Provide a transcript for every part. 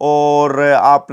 اور آپ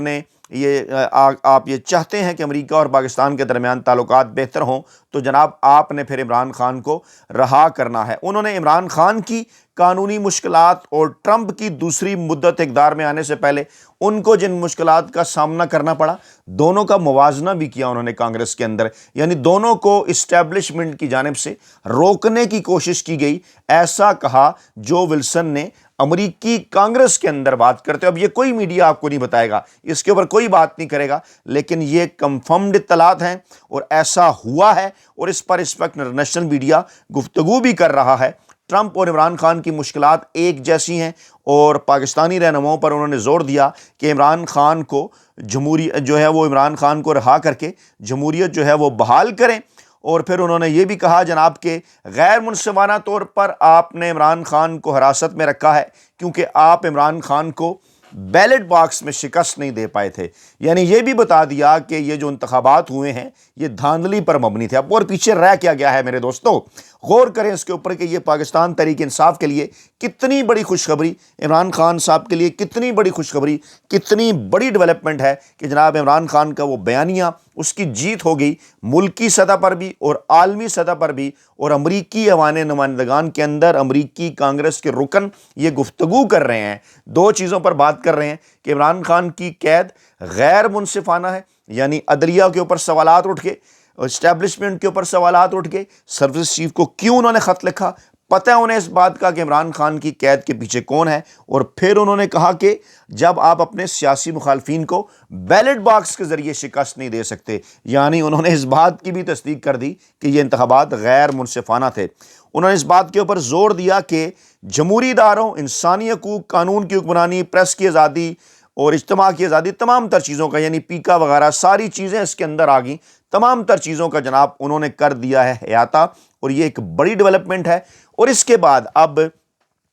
یہ چاہتے ہیں کہ امریکہ اور پاکستان کے درمیان تعلقات بہتر ہوں تو جناب آپ نے پھر عمران خان کو رہا کرنا ہے۔ انہوں نے عمران خان کی قانونی مشکلات اور ٹرمپ کی دوسری مدت اقتدار میں آنے سے پہلے ان کو جن مشکلات کا سامنا کرنا پڑا، دونوں کا موازنہ بھی کیا انہوں نے کانگریس کے اندر، یعنی دونوں کو اسٹیبلشمنٹ کی جانب سے روکنے کی کوشش کی گئی۔ ایسا کہا جو ولسن نے امریکی کانگریس کے اندر بات کرتے، اب یہ کوئی میڈیا آپ کو نہیں بتائے گا، اس کے اوپر کوئی بات نہیں کرے گا، لیکن یہ کنفرمڈ اطلاعات ہیں اور ایسا ہوا ہے، اور اس پر اس وقت نیشنل میڈیا گفتگو بھی کر رہا ہے۔ ٹرمپ اور عمران خان کی مشکلات ایک جیسی ہیں، اور پاکستانی رہنماؤں پر انہوں نے زور دیا کہ عمران خان کو عمران خان کو رہا کر کے جمہوریت جو ہے وہ بحال کریں۔ اور پھر انہوں نے یہ بھی کہا جناب کہ غیر منصفانہ طور پر آپ نے عمران خان کو حراست میں رکھا ہے، کیونکہ آپ عمران خان کو بیلٹ باکس میں شکست نہیں دے پائے تھے۔ یعنی یہ بھی بتا دیا کہ یہ جو انتخابات ہوئے ہیں یہ دھاندلی پر مبنی تھے۔ اب اور پیچھے رہ کیا گیا ہے میرے دوستو، غور کریں اس کے اوپر کہ یہ پاکستان تحریک انصاف کے لیے کتنی بڑی خوشخبری، عمران خان صاحب کے لیے کتنی بڑی خوشخبری، کتنی بڑی ڈیولپمنٹ ہے کہ جناب عمران خان کا وہ بیانیہ، اس کی جیت ہو گئی ملکی سطح پر بھی اور عالمی سطح پر بھی، اور امریکی ایوان نمائندگان کے اندر امریکی کانگریس کے رکن یہ گفتگو کر رہے ہیں، دو چیزوں پر بات کر رہے ہیں کہ عمران خان کی قید غیر منصفانہ ہے، یعنی عدلیہ کے اوپر سوالات اٹھ کے، اسٹیبلشمنٹ کے اوپر سوالات اٹھ کے، سروس چیف کو کیوں انہوں نے خط لکھا، پتہ ہے انہیں اس بات کا کہ عمران خان کی قید کے پیچھے کون ہے، اور پھر انہوں نے کہا کہ جب آپ اپنے سیاسی مخالفین کو بیلٹ باکس کے ذریعے شکست نہیں دے سکتے، یعنی انہوں نے اس بات کی بھی تصدیق کر دی کہ یہ انتخابات غیر منصفانہ تھے۔ انہوں نے اس بات کے اوپر زور دیا کہ جمہوری اداروں، انسانی حقوق، قانون کی حکمرانی، پریس کی آزادی اور اجتماع کی آزادی، تمام تر چیزوں کا، یعنی پیکا وغیرہ ساری چیزیں اس کے اندر آ گئیں، تمام تر چیزوں کا جناب انہوں نے کر دیا ہے احاطہ، اور یہ ایک بڑی ڈیولپمنٹ ہے۔ اور اس کے بعد اب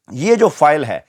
یہ جو فائل ہے،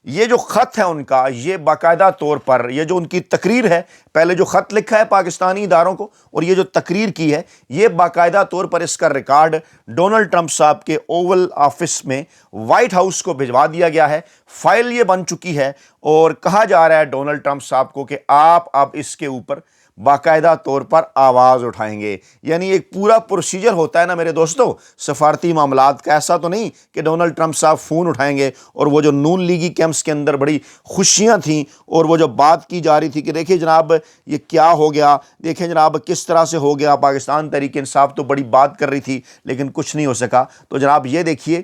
یہ جو خط ہے ان کا، یہ باقاعدہ طور پر یہ جو ان کی تقریر ہے، پہلے جو خط لکھا ہے پاکستانی اداروں کو اور یہ جو تقریر کی ہے، یہ باقاعدہ طور پر اس کا ریکارڈ ڈونلڈ ٹرمپ صاحب کے اوول آفس میں وائٹ ہاؤس کو بھجوا دیا گیا ہے۔ فائل یہ بن چکی ہے اور کہا جا رہا ہے ڈونلڈ ٹرمپ صاحب کو کہ آپ اب اس کے اوپر باقاعدہ طور پر آواز اٹھائیں گے۔ یعنی ایک پورا پروسیجر ہوتا ہے نا میرے دوستو سفارتی معاملات کا، ایسا تو نہیں کہ ڈونلڈ ٹرمپ صاحب فون اٹھائیں گے، اور وہ جو نون لیگی کیمپس کے اندر بڑی خوشیاں تھیں اور وہ جو بات کی جا رہی تھی کہ دیکھیں جناب یہ کیا ہو گیا، دیکھیں جناب کس طرح سے ہو گیا، پاکستان تحریک انصاف تو بڑی بات کر رہی تھی لیکن کچھ نہیں ہو سکا۔ تو جناب یہ دیکھیے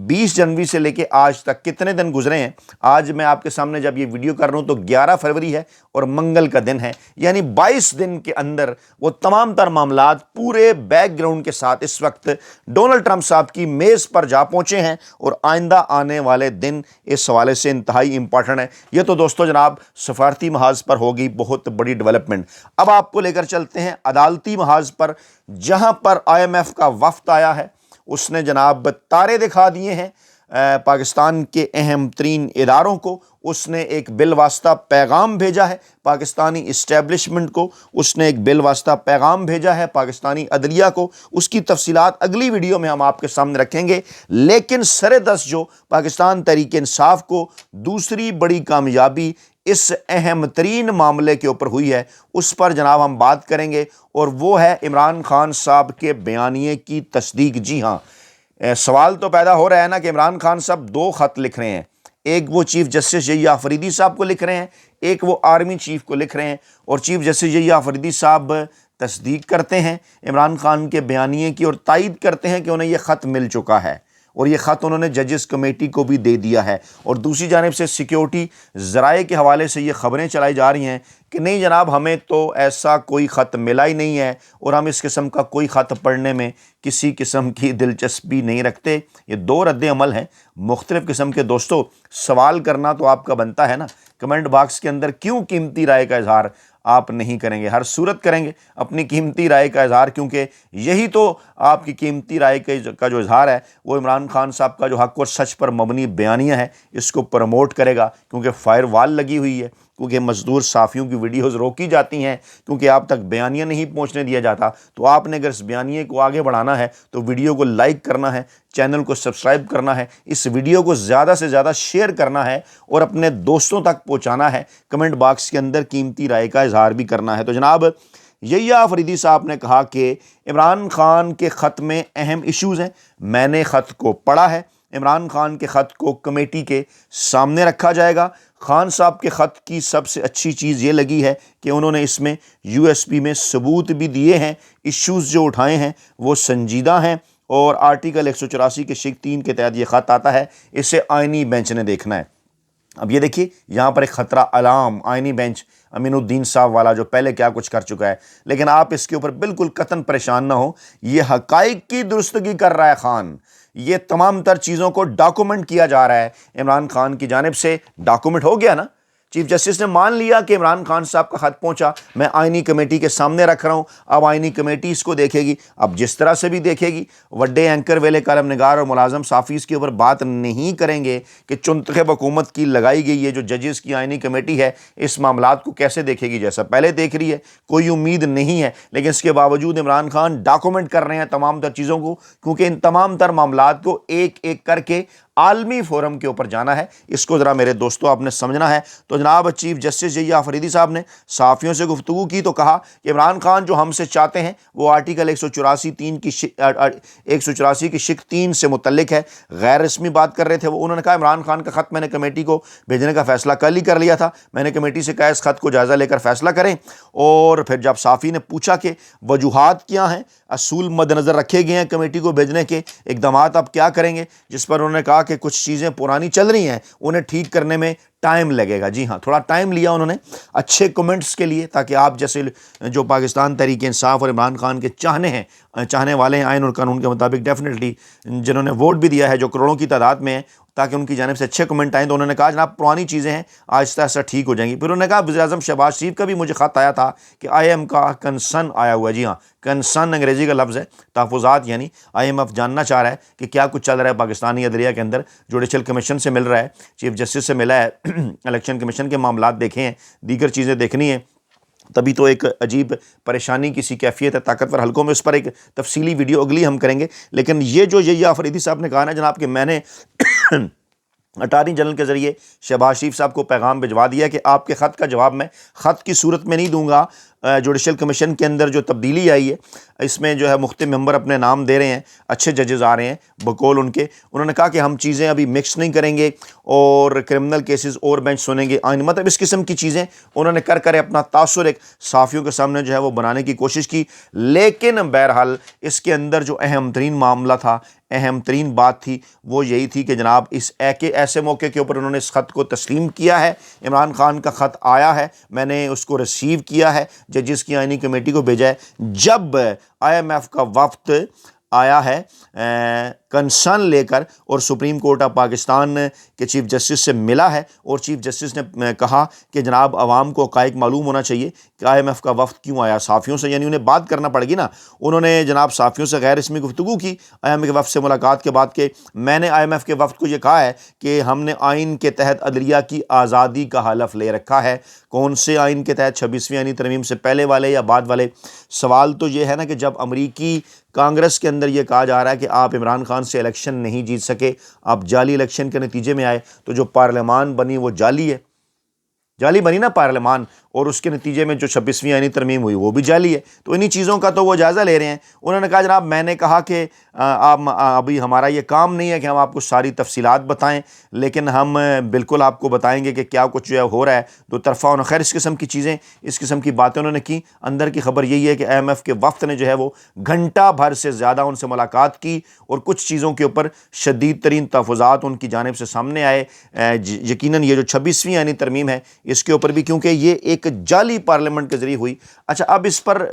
20 جنوری سے لے کے آج تک کتنے دن گزرے ہیں۔ آج میں آپ کے سامنے جب یہ ویڈیو کر رہا ہوں تو 11 فروری ہے اور منگل کا دن ہے، یعنی 22 دن کے اندر وہ تمام تر معاملات پورے بیک گراؤنڈ کے ساتھ اس وقت ڈونلڈ ٹرمپ صاحب کی میز پر جا پہنچے ہیں، اور آئندہ آنے والے دن اس حوالے سے انتہائی امپورٹنٹ ہے۔ یہ تو دوستو جناب سفارتی محاذ پر ہوگی بہت بڑی ڈیولپمنٹ۔ اب آپ کو لے کر چلتے ہیں عدالتی محاذ پر، جہاں پر IMF کا وفد آیا ہے، اس نے جناب تارے دکھا دیے ہیں پاکستان کے اہم ترین اداروں کو۔ اس نے ایک بالواسطہ پیغام بھیجا ہے پاکستانی اسٹیبلشمنٹ کو، اس نے ایک بالواسطہ پیغام بھیجا ہے پاکستانی عدلیہ کو۔ اس کی تفصیلات اگلی ویڈیو میں ہم آپ کے سامنے رکھیں گے، لیکن سر دست جو پاکستان تحریک انصاف کو دوسری بڑی کامیابی اس اہم ترین معاملے کے اوپر ہوئی ہے، اس پر جناب ہم بات کریں گے، اور وہ ہے عمران خان صاحب کے بیانیے کی تصدیق۔ جی ہاں، سوال تو پیدا ہو رہا ہے نا کہ عمران خان صاحب 2 خط لکھ رہے ہیں، ایک وہ چیف جسٹس یحییٰ آفریدی صاحب کو لکھ رہے ہیں، ایک وہ آرمی چیف کو لکھ رہے ہیں، اور چیف جسٹس یحییٰ آفریدی صاحب تصدیق کرتے ہیں عمران خان کے بیانیے کی اور تائید کرتے ہیں کہ انہیں یہ خط مل چکا ہے، اور یہ خط انہوں نے ججز کمیٹی کو بھی دے دیا ہے۔ اور دوسری جانب سے سیکیورٹی ذرائع کے حوالے سے یہ خبریں چلائی جا رہی ہیں کہ نہیں جناب ہمیں تو ایسا کوئی خط ملا ہی نہیں ہے، اور ہم اس قسم کا کوئی خط پڑھنے میں کسی قسم کی دلچسپی نہیں رکھتے۔ یہ 2 رد عمل ہیں مختلف قسم کے۔ دوستو سوال کرنا تو آپ کا بنتا ہے نا، کمنٹ باکس کے اندر کیوں قیمتی رائے کا اظہار آپ نہیں کریں گے؟ ہر صورت کریں گے اپنی قیمتی رائے کا اظہار، کیونکہ یہی تو آپ کی قیمتی رائے کا جو اظہار ہے وہ عمران خان صاحب کا جو حق اور سچ پر مبنی بیانیہ ہے اس کو پروموٹ کرے گا، کیونکہ فائر وال لگی ہوئی ہے۔ کیونکہ مزدور صحافیوں کی ویڈیوز روکی جاتی ہیں کیونکہ آپ تک بیانیہ نہیں پہنچنے دیا جاتا. تو آپ نے اگر اس بیانیے کو آگے بڑھانا ہے تو ویڈیو کو لائک کرنا ہے, چینل کو سبسکرائب کرنا ہے, اس ویڈیو کو زیادہ سے زیادہ شیئر کرنا ہے اور اپنے دوستوں تک پہنچانا ہے. کمنٹ باکس کے اندر قیمتی رائے کا اظہار بھی کرنا ہے. تو جناب یحییٰ آفریدی صاحب نے کہا کہ عمران خان کے خط میں اہم ایشوز ہیں. میں نے خط کو پڑھا ہے. عمران خان کے خط کو کمیٹی کے سامنے رکھا جائے گا. خان صاحب کے خط کی سب سے اچھی چیز یہ لگی ہے کہ انہوں نے اس میں USB میں ثبوت بھی دیے ہیں. ایشوز جو اٹھائے ہیں وہ سنجیدہ ہیں اور آرٹیکل 184 کے شق 3 کے تحت یہ خط آتا ہے. اسے آئینی بینچ نے دیکھنا ہے. اب یہ دیکھیے یہاں پر ایک خطرہ علام آئینی بینچ امین الدین صاحب والا جو پہلے کیا کچھ کر چکا ہے, لیکن آپ اس کے اوپر بالکل قطعاً پریشان نہ ہو. یہ حقائق کی درستگی کر رہا ہے خان. یہ تمام تر چیزوں کو ڈاکومنٹ کیا جا رہا ہے. عمران خان کی جانب سے ڈاکومنٹ ہو گیا نا. چیف جسٹس نے مان لیا کہ عمران خان صاحب کا خط پہنچا, میں آئینی کمیٹی کے سامنے رکھ رہا ہوں. اب آئینی کمیٹی اس کو دیکھے گی. اب جس طرح سے بھی دیکھے گی, وڈے اینکر ویلے کالم نگار اور ملازم صحافی اس کے اوپر بات نہیں کریں گے کہ چنتخب حکومت کی لگائی گئی یہ جو ججز کی آئینی کمیٹی ہے اس معاملات کو کیسے دیکھے گی. جیسا پہلے دیکھ رہی ہے کوئی امید نہیں ہے, لیکن اس کے باوجود عمران خان ڈاکومنٹ کر رہے ہیں تمام تر چیزوں کو, کیونکہ ان تمام تر معاملات کو ایک ایک کر کے عالمی فورم کے اوپر جانا ہے. اس کو ذرا میرے دوستوں آپ نے سمجھنا ہے. تو جناب چیف جسٹس یحییٰ آفریدی صاحب نے صحافیوں سے گفتگو کی تو کہا کہ عمران خان جو ہم سے چاہتے ہیں وہ آرٹیکل 184 کی شق 3 سے متعلق ہے. غیر رسمی بات کر رہے تھے وہ. انہوں نے کہا عمران خان کا خط میں نے کمیٹی کو بھیجنے کا فیصلہ کل ہی کر لیا تھا. میں نے کمیٹی سے کہا اس خط کو جائزہ لے کر فیصلہ کریں. اور پھر جب صحافی نے پوچھا کہ وجوہات کیا ہیں, اصول مد نظر رکھے گئے ہیں کمیٹی کو بھیجنے کے, اقدامات آپ کیا کریں گے, جس پر انہوں نے کہا کہ کچھ چیزیں پرانی چل رہی ہیں انہیں ٹھیک کرنے میں ٹائم لگے گا. جی ہاں, تھوڑا ٹائم لیا انہوں نے اچھے کمنٹس کے لیے, تاکہ آپ جیسے جو پاکستان تحریک انصاف اور عمران خان کے چاہنے والے ہیں آئین اور قانون کے مطابق ڈیفینیٹلی جنہوں نے ووٹ بھی دیا ہے جو کروڑوں کی تعداد میں ہیں, تاکہ ان کی جانب سے اچھے کمنٹ آئیں. تو انہوں نے کہا جناب پرانی چیزیں ہیں آہستہ آہستہ ٹھیک ہو جائیں گی. پھر انہوں نے کہا وزیر اعظم شہباز شریف کا بھی مجھے خط آیا تھا کہ IM کا کنسرن آیا ہوا ہے. جی ہاں, کنسرن انگریزی کا لفظ ہے, تحفظات, یعنی IMF جاننا چاہ رہا ہے کہ کیا کچھ چل رہا ہے پاکستانی عدلیہ کے اندر. جوڈیشل کمیشن سے مل رہا ہے, چیف جسٹس سے ملا ہے, الیکشن کمیشن کے معاملات دیکھے ہیں, دیگر چیزیں دیکھنی ہیں. تبھی تو ایک عجیب پریشانی کی سی کیفیت ہے طاقتور حلقوں میں. اس پر ایک تفصیلی ویڈیو اگلی ہم کریں گے. لیکن یہ جو یحییٰ آفریدی صاحب نے کہا نا جناب کہ میں نے اٹارنی جنرل کے ذریعے شہباز شریف صاحب کو پیغام بھجوا دیا کہ آپ کے خط کا جواب میں خط کی صورت میں نہیں دوں گا. جوڈیشل کمیشن کے اندر جو تبدیلی آئی ہے اس میں جو ہے مختلف ممبر اپنے نام دے رہے ہیں, اچھے ججز آ رہے ہیں بقول ان کے. انہوں نے کہا کہ ہم چیزیں ابھی مکس نہیں کریں گے اور کرمنل کیسز اور بینچ سنیں گے, مطلب اس قسم کی چیزیں انہوں نے کر اپنا تاثر ایک صحافیوں کے سامنے جو ہے وہ بنانے کی کوشش کی. لیکن بہرحال اس کے اندر جو اہم ترین معاملہ تھا, اہم ترین بات تھی, وہ یہی تھی کہ جناب اس ایسے موقع کے اوپر انہوں نے اس خط کو تسلیم کیا ہے. عمران خان کا خط آیا ہے, میں نے اس کو ریسیو کیا ہے, ججز کی آئینی کمیٹی کو بھیجا ہے. جب IMF کا وفد آیا ہے کنسرن لے کر اور سپریم کورٹ آف پاکستان کے چیف جسٹس سے ملا ہے, اور چیف جسٹس نے کہا کہ جناب عوام کو حقائق معلوم ہونا چاہیے کہ IMF کا وفد کیوں آیا. صحافیوں سے یعنی انہیں بات کرنا پڑے گی نا. انہوں نے جناب صحافیوں سے غیر رسمی گفتگو کی IMF کے وفد سے ملاقات کے بعد کہ میں نے IMF کے وفد کو یہ کہا ہے کہ ہم نے آئین کے تحت عدلیہ کی آزادی کا حلف لے رکھا ہے. کون سے آئین کے تحت, 26ویں آئینی ترمیم سے پہلے والے یا بعد والے؟ سوال تو یہ ہے نا کہ جب امریکی کانگریس کے اندر یہ کہا جا رہا ہے کہ آپ عمران خان سے الیکشن نہیں جیت سکے, آپ جعلی الیکشن کے نتیجے میں آئے, تو جو پارلیمان بنی وہ جعلی ہے, جعلی بنی نا پارلیمان, اور اس کے نتیجے میں جو 26ویں آئینی ترمیم ہوئی وہ بھی جعلی ہے. تو انہی چیزوں کا تو وہ جائزہ لے رہے ہیں. انہوں نے کہا جناب میں نے کہا کہ آپ ابھی ہمارا یہ کام نہیں ہے کہ ہم آپ کو ساری تفصیلات بتائیں, لیکن ہم بالکل آپ کو بتائیں گے کہ کیا کچھ جو ہے ہو رہا ہے دو طرفہ. اور خیر اس قسم کی چیزیں, اس قسم کی باتیں انہوں نے کی. اندر کی خبر یہی ہے کہ IMF کے وفد نے جو ہے وہ گھنٹہ بھر سے زیادہ ان سے ملاقات کی, اور کچھ چیزوں کے اوپر شدید ترین تحفظات ان کی جانب سے سامنے آئے. یقیناً یہ جو 26ویں آئینی ترمیم ہے اس کے اوپر بھی, کیونکہ یہ ایک جعلی پارلیمنٹ کے ذریعے ہوئی. اچھا, اب اس پر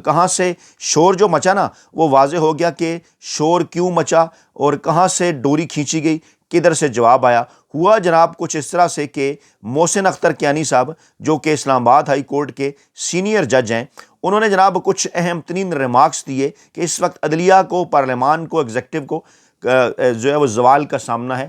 کہاں سے شور جو مچا نا وہ واضح ہو گیا کہ شور کیوں مچا اور کہاں سے ڈوری کھینچی گئی, کدھر سے جواب آیا. ہوا جناب کچھ اس طرح سے کہ محسن اختر کیانی صاحب جو کہ اسلام آباد ہائی کورٹ کے سینئر جج ہیں, انہوں نے جناب کچھ اہم ترین ریمارکس دیے کہ اس وقت عدلیہ کو, پارلیمان کو, ایگزیکٹو کو جو ہے وہ زوال کا سامنا ہے.